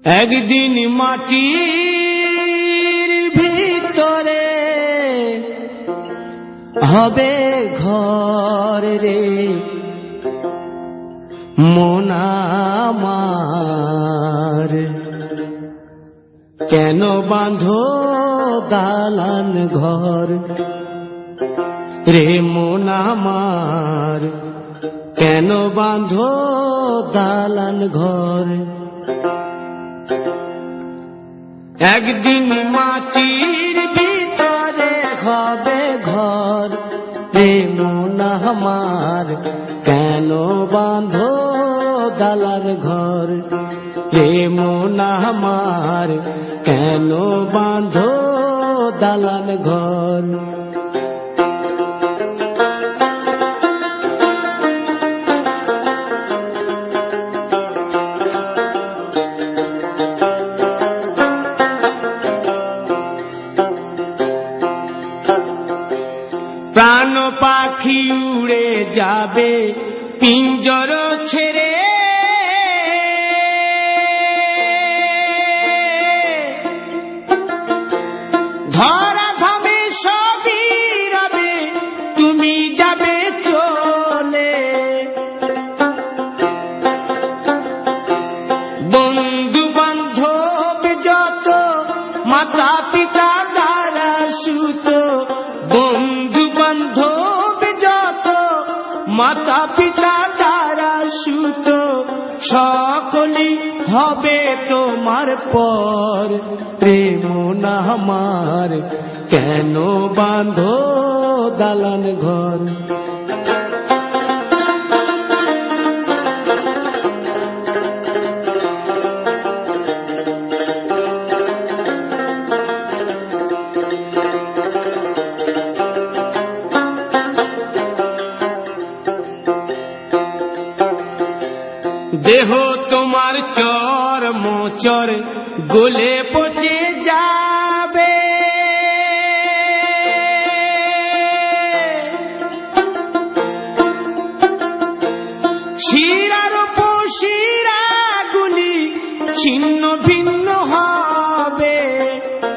একদিন মাটির ভিতরে হবে ঘর রে মন আমার, কেন বাঁধো দালান ঘর রে মন আমার, কেন বাঁধো দালান ঘর। একদিন মাটির ভিতরে হবে ঘর রে মন আমার, কেন বাঁধো দালান ঘর রে মন আমার, কেন বাঁধো দালান ঘর। প্রাণ পাখি উড়ে যাবে পিঞ্জর ছেড়ে, ধরা ধামে সবই রবে তুমি যাবে চলে। বন্ধু বান্ধব যত মাতা পিতা দ্বারা সুত, বন্ধু বান্ধব যত মাতা পিতা দ্বারা সুত, সকলই হবে তোমার পর রে মন আমার, কেন বাঁধো দালান ঘর। দেহ তোমার চর মোচর গলে পচে যাবে, শিরার উপর শিরা গুলি ছিন্ন